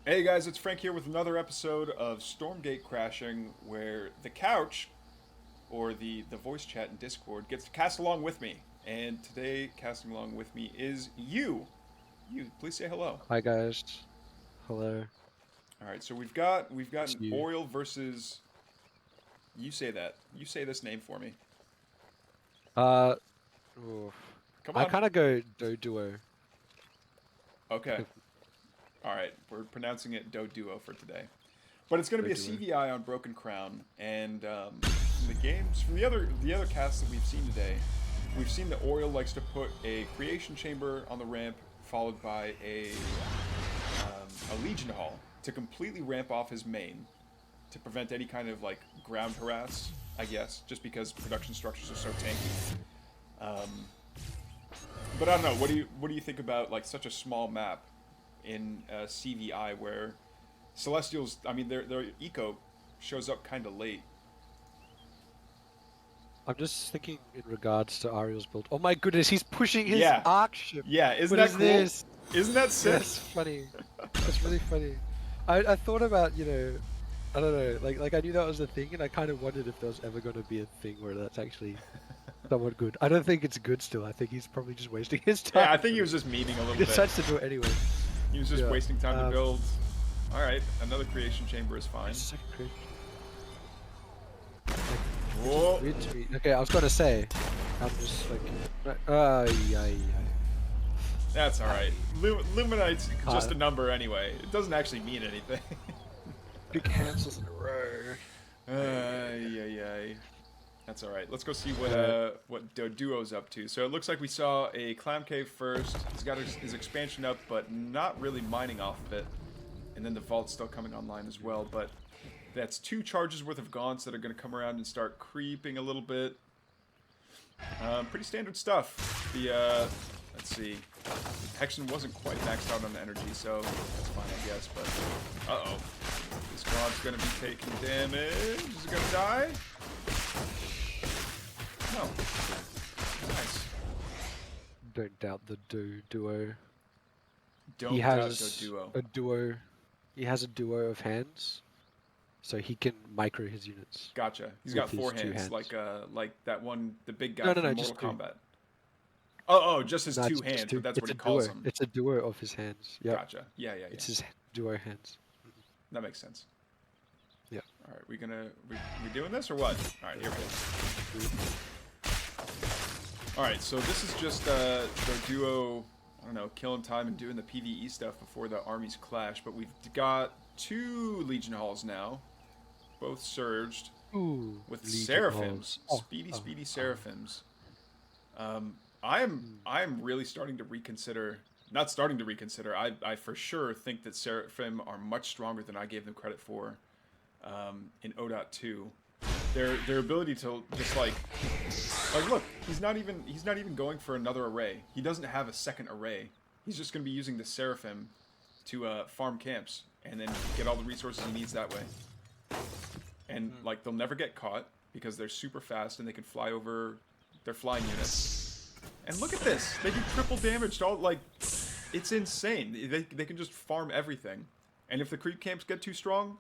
Hey guys, it's Frank here with another episode of Stormgate Crashing, where the couch, or the voice chat in Discord, gets to cast along with me. And today, casting along with me is you. You, please say hello. Hi guys. Hello. All right, so we've got It's an you. Aureil versus. You say that. You say this name for me. Uh, oof. Come I on. kind of go DouDuo. Okay. All right, we're pronouncing it DouDuo for today. But it's going to be a DouDuo. CvI on Broken Crown, and from the games, from the other casts that we've seen today, we've seen that Aureil likes to put a creation chamber on the ramp, followed by a Legion Hall to completely ramp off his main, to prevent any kind of like ground harass, I guess, just because production structures are so tanky. Um, but I don't know. What do you think about like such a small map in CVI where Celestials? I mean, their eco shows up kind of late. I'm just thinking in regards to Ariel's build. Oh my goodness, he's pushing his Yeah, arc ship. yeah. Isn't What that is cool? this? Isn't that sick? That's funny. That's really funny. I thought about, I don't know, like I knew that was a thing, and I kind of wondered if there was ever going to be a thing where that's actually somewhat good. I don't think it's good still. I think he's probably just wasting his time, Yeah, I think he but was just memeing a he little bit. decides to do it anyway. He was just Yeah. wasting time to Um, build. All right, another creation chamber is fine. it's a second creation. Like, it's just Whoa, weird to me. Okay, I was gonna say, I'm just like, yeah, that's all right. Luminite's just a can't. number anyway. It doesn't actually mean anything. Big cancels in a row. Yeah. That's all right. Let's go see Uh, what Duo's up to. So it looks like we saw a clam cave first. He's got his expansion up, but not really mining off of it. And then the vault's still coming online as well. But that's 2 charges worth of gaunts that are going to come around and start creeping a little bit. Pretty standard stuff. Let's see. Hexion wasn't quite maxed out on energy, so that's fine, I guess. But uh-oh, this god's gonna be taking damage. Is it gonna die? No. Nice. don't doubt the duo. He Don't doubt has Duo. a duo. He has a duo of hands, so he can micro his units Gotcha. He's got with four his two hands, hands. like that one, the big guy No, no, from no, Mortal just two. Kombat. Oh, just his No, two it's just hands, but two. that's what It's he a calls duo. them. It's a duo of his hands. Yep. Gotcha. Yeah. It's his duo hands. That makes sense. Yeah. All right, we doing this or what? All right, here we go. All right, so this is just the duo. I don't know, killing time and doing the PVE stuff before the armies clash. But we've got 2 Legion Halls now, both surged Ooh, with Legion Seraphims, halls. Oh, speedy oh. Seraphims. I am really starting to reconsider. Not starting to reconsider. I for sure think that Seraphim are much stronger than I gave them credit for in O.2. Their ability to just like look, he's not even going for another array. He doesn't have a second array. He's just going to be using the Seraphim to farm camps and then get all the resources he needs that way. And like they'll never get caught because they're super fast and they can fly over their flying units. And look at this. They do triple damage to all, like, it's insane. They can just farm everything. And if the creep camps get too strong,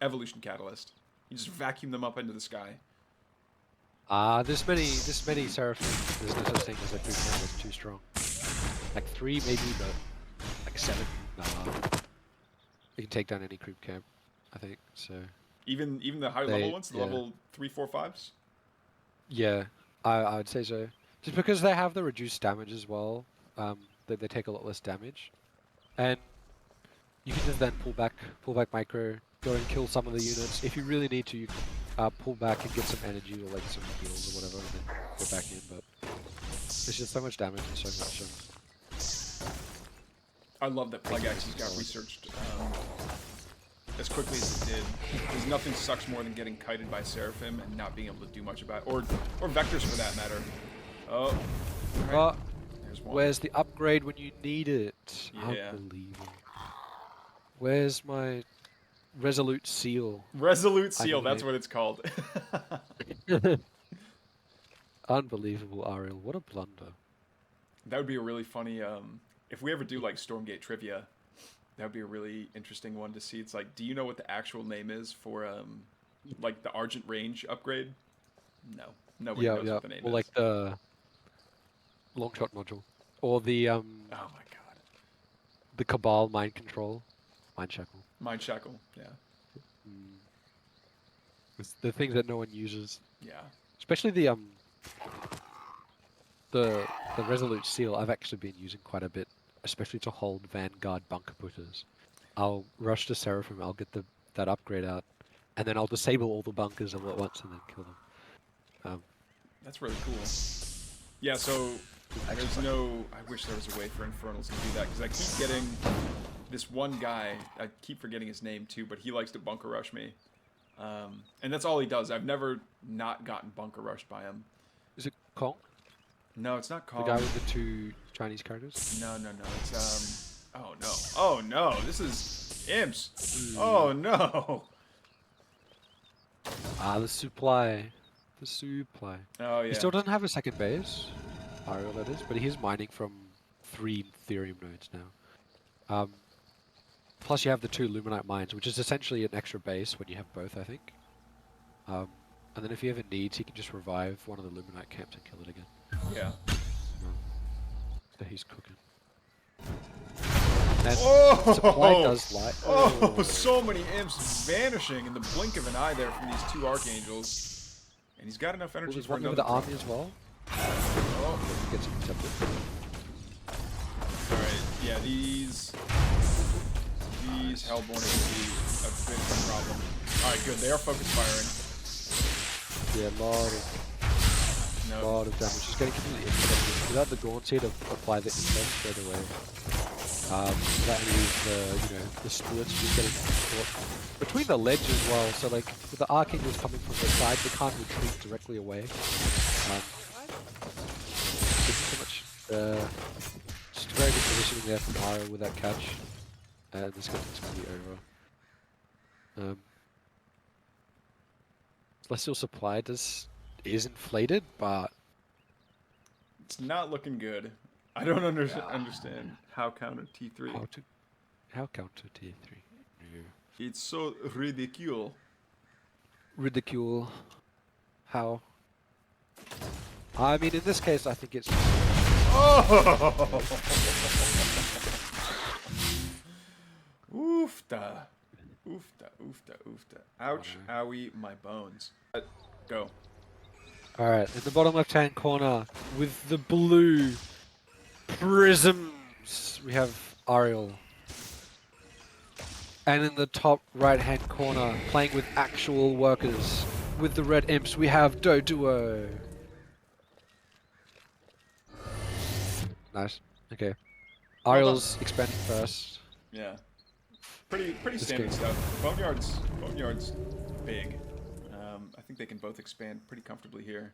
Evolution Catalyst. You just vacuum them up into the sky. This many seraphim. There's no such thing as a creep camp that's too strong. Like 3 maybe, but like 7. Nah. You can take down any creep camp, I think. So Even the high level they, ones, the yeah, level 3, 4, 5s. yeah. I would say so. Just because they have the reduced damage as well. They take a lot less damage, and you can just then pull back micro, go and kill some of the units. If you really need to, you can pull back and get some energy or like some heals or whatever, and then go back in. But there's just so much damage and so much. I love that Plague Axes got researched as quickly as it did. Because nothing sucks more than getting kited by Seraphim and not being able to do much about it. Or Vectors for that matter. Oh, alright. There's one. Where's the upgrade when you need it? Yeah. Unbelievable. Where's my Resolute Seal? Resolute I Seal, need that's what it's called. it. Unbelievable, Aureil. What a blunder. That would be a really funny, if we ever do like Stormgate trivia, That would be a really interesting one to see. It's like, do you know what the actual name is for like the Argent Range upgrade? No, nobody knows what the name or is. like the long shot module, or the Oh my god, the Cabal mind control, mind shackle. Mind Shackle. Yeah, It's the things that no one uses, yeah. especially the Resolute Seal. I've actually been using quite a bit, especially to hold Vanguard bunker putters. I'll rush to Seraphim. I'll get that upgrade out, and then I'll disable all the bunkers all at once and then kill them. That's really cool. Yeah, so there's no... I wish there was a way for Infernals to do that, because I keep getting this one guy, I keep forgetting his name too, but he likes to bunker rush me. And that's all he does. I've never not gotten bunker rushed by him. Is it Kong? No, it's not Kong. The guy with the 2 Chinese characters? No. It's, oh no. Oh no, this is Imps. Oh no. Ah, the supply. The supply. Oh yeah. He still doesn't have a second base, Aureil that is, but he is mining from 3 Ethereum nodes now. Plus you have the 2 Luminite mines, which is essentially an extra base when you have both, I think. And then if he ever needs, he can just revive one of the Luminite camps and kill it again. Yeah. So he's cooking. And supply does light. Oh, so many Imps vanishing in the blink of an eye there from these 2 Archangels. And he's got enough energy There's for one with another the army as well. Oh. Gets accepted. Alright, yeah, these Hellborn are going to be a bit of a problem. Alright, good. They are focus firing. Yeah, lot of damage. Just getting completely intercepted. Without the Gaunt Seed to apply the intent straight away. That leaves the splits just getting caught between the ledge as well. So like with the Archangels coming from the side, they can't retreat directly away. So much just very good positioning there from Aureil with that catch. And this game's going to be over. Celestial Supply is inflated, but it's not looking good. I don't understand how counter T3. How counter T3? No. It's so ridicule. Ridicule. How? I mean, in this case, I think it's. Oh! Oofta. Oofta. Ouch, owie, my bones. Go. Alright, in the bottom left-hand corner, with the blue prisms, we have Aureil. And in the top right-hand corner, playing with actual workers, with the red imps, we have DouDou. Nice. Okay. Aureil's expanding first. Yeah. Pretty standard stuff. Boneyard's big. I think they can both expand pretty comfortably here.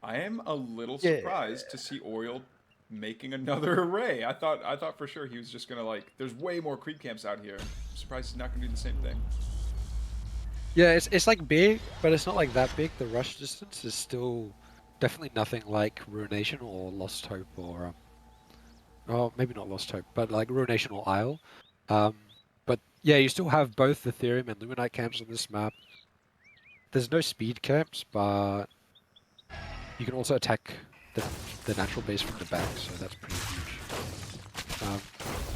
I am a little surprised to see Aureil making another array. I thought for sure he was just gonna like. There's way more creep camps out here. I'm surprised he's not gonna do the same thing. Yeah, it's like big, but it's not like that big. The rush distance is still definitely nothing like Ruination or Lost Hope or oh, maybe not Lost Hope, but like Ruination or Isle. But yeah, you still have both the Ethereum and Luminite camps on this map. There's no speed camps, but you can also attack the natural base from the back, so that's pretty huge.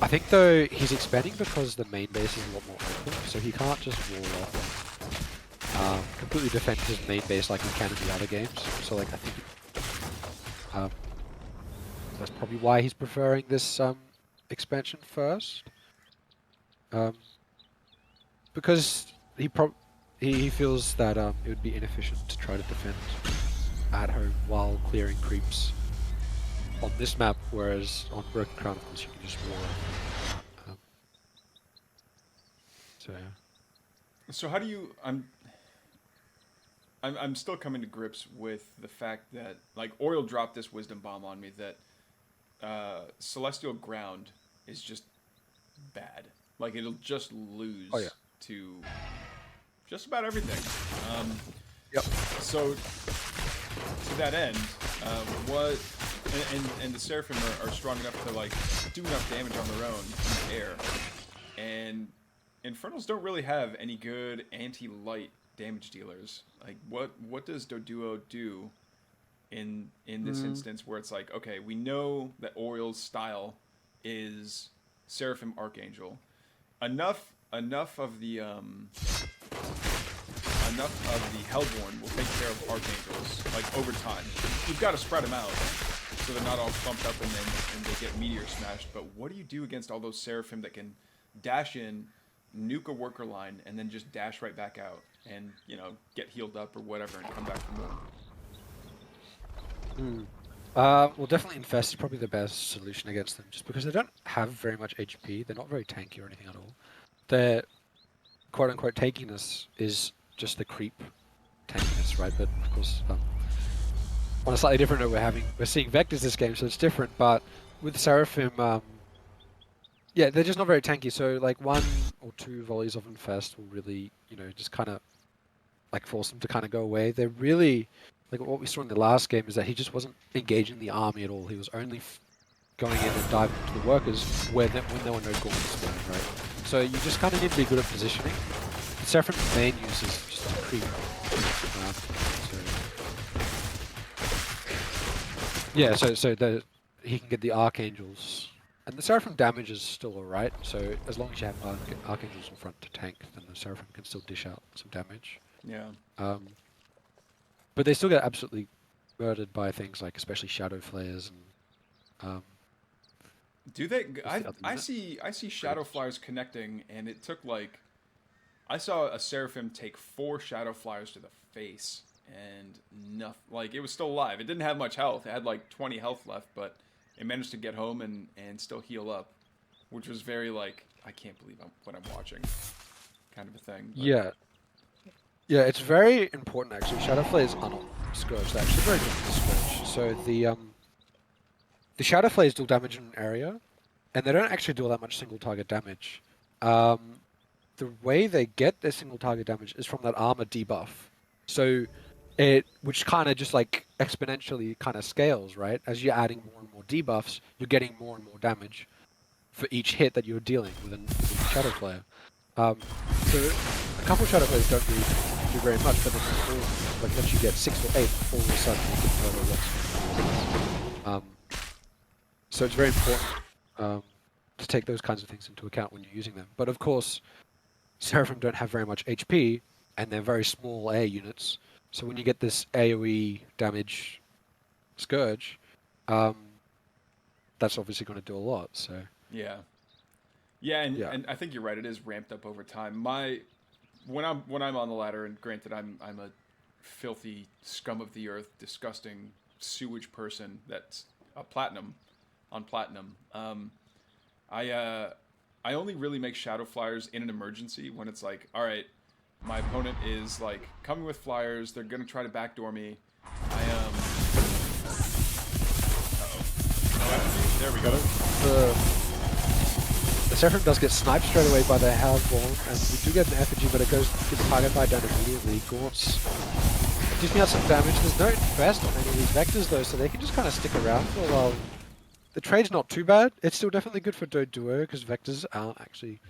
I think though he's expanding because the main base is a lot more open, so he can't just wall off, completely defend his main base like he can in the other games. So like I think that's probably why he's preferring this expansion first, because he feels that it would be inefficient to try to defend at home while clearing creeps on this map, whereas on Broken Crown, of course, you can just wall. So yeah. So how do you? I'm still coming to grips with the fact that like Aureil dropped this wisdom bomb on me that Celestial Ground is just bad. Like it'll just lose to just about everything. Yep. So to that end, and the Seraphim are strong enough to like do enough damage on their own in the air. and Infernals don't really have any good anti-light damage dealers. Like, what does DouDou do in this instance where it's like, okay, we know that Aureil's style is Seraphim Archangel. Enough of the Hellborn will take care of Archangels, like, over time. You've got to spread them out so they're not all bumped up and they get meteor smashed. But what do you do against all those Seraphim that can dash in, nuke a worker line, and then just dash right back out and, you know, get healed up or whatever and come back for more? Well, definitely Infest is probably the best solution against them, just because they don't have very much HP. They're not very tanky or anything at all. Their quote-unquote tankiness is just the creep tankiness, right? But of course, on a slightly different note, we're seeing Vectors this game, so it's different. But with Seraphim, yeah, they're just not very tanky. So like 1 or 2 volleys of Infest will really, you know, just kind of like force them to kind of go away. They're really like what we saw in the last game is that he just wasn't engaging the army at all. He was only going in and diving into the workers when there were no gaunts around, right? So you just kind of need to be good at positioning. The Seraphim's main use is just to creep. So he can get the Archangels. And the Seraphim damage is still alright, so as long as you have Archangels in front to tank, then the Seraphim can still dish out some damage. Yeah. But they still get absolutely murdered by things like especially Shadow Flares and do they? I see Shadow Flyers connecting, and it took like I saw a Seraphim take 4 Shadow Flyers to the face, and nothing. Like, it was still alive. It didn't have much health. It had like 20 health left, but it managed to get home and still heal up, which was very like, I can't believe what I'm watching, kind of a thing. But. Yeah, it's very important actually. Shadow Flares are not Scourge. They're actually very good for Scourge. So the Shadow Flares deal damage in an area, and they don't actually do all that much single target damage. The way they get their single target damage is from that armor debuff. So which kind of just like exponentially kind of scales, right? As you're adding more and more debuffs, you're getting more and more damage for each hit that you're dealing with a Shadow Flare. So a couple of Shadow Flares don't really do very much, but then like once you get 6 or 8, all of a sudden you can murder lots. So it's very important to take those kinds of things into account when you're using them. But of course, Seraphim don't have very much HP, and they're very small air units. So when you get this AoE damage Scourge, that's obviously going to do a lot. So yeah, and I think you're right. It is ramped up over time. When I'm on the ladder, and granted, I'm a filthy scum of the earth, disgusting sewage person that's a platinum on platinum. I only really make Shadow Flyers in an emergency when it's like, all right, my opponent is like coming with flyers. They're gonna try to backdoor me. There we go. The Seraphim does get sniped straight away by the Hellborn, and we do get an effigy, but it gets target by down immediately. Gaunts dishing out some damage. There's no infest on any of these Vectors though, so they can just kind of stick around for a while. The trade's not too bad. It's still definitely good for DouDou because Vectors aren't actually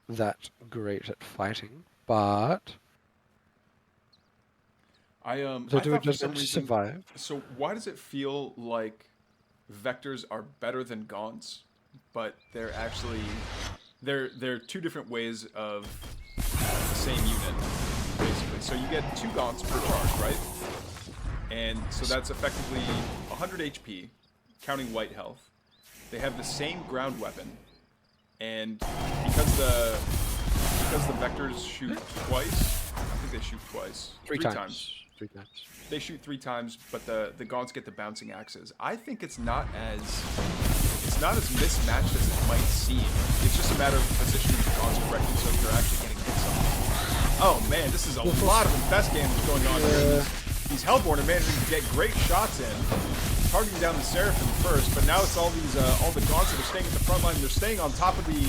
that great at fighting, but DouDou does manage to survive. So why does it feel like Vectors are better than Gaunts, but they're actually they're 2 different ways of the same unit, basically. So you get 2 Gaunts per charge, right? And so that's effectively 100 HP, counting white health. They have the same ground weapon, and because the Vectors shoot twice, I think they shoot twice. 3 times. 3 times. They shoot 3 times, but the Gaunts get the bouncing axes. I think it's not as mismatched as it might seem. It's just a matter of positioning the Gaunts correctly so they're actually getting hits on. Oh man, this is a lot of infest damage going on here. These Hellborn are managing to get great shots in, targeting down the Seraphim first, but now it's all the Gaunts that are staying at the front line. They're staying on top of the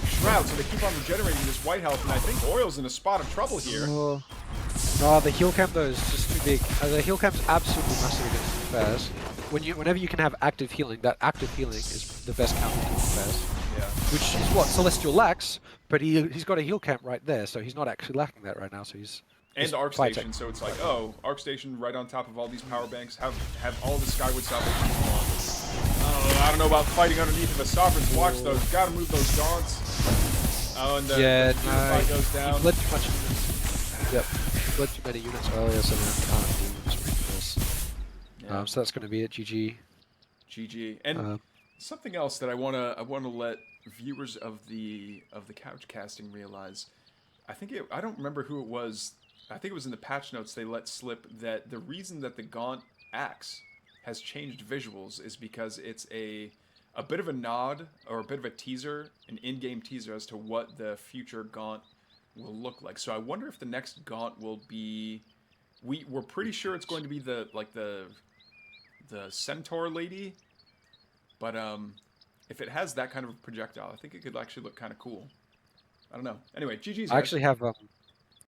Shroud, so they keep on regenerating this white health, and I think Aureil's in a spot of trouble here. No, the heal camp though is just too big. The heal camp's absolutely massive against Infest. Whenever you can have active healing, that active healing is the best counter to Infest. Yeah. which is what Celestial lacks, but he's got a heal camp right there, so he's not actually lacking that right now. So he's And Arc Station, so it's like, oh, Arc Station right on top of all these power banks, have all the Skyward salvation. I don't know about fighting underneath of a Sovereign's Watch though. You gotta move those gaunts. Oh, and the Unify goes down. He bled too much units. Yep, he bled too many units earlier, so then can't do this reinforce. Yeah. So that's going to be it. GG. GG. And something else that I wanna let viewers of the couch casting realize. I don't remember who it was. I think it was in the patch notes they let slip that the reason that the Gaunt axe has changed visuals is because it's a bit of a nod or a bit of a teaser, an in-game teaser as to what the future Gaunt will look like. So I wonder if the next Gaunt will be. We're pretty sure it's going to be the Centaur lady, but if it has that kind of a projectile, I think it could actually look kind of cool. I don't know. Anyway, GG's. I actually have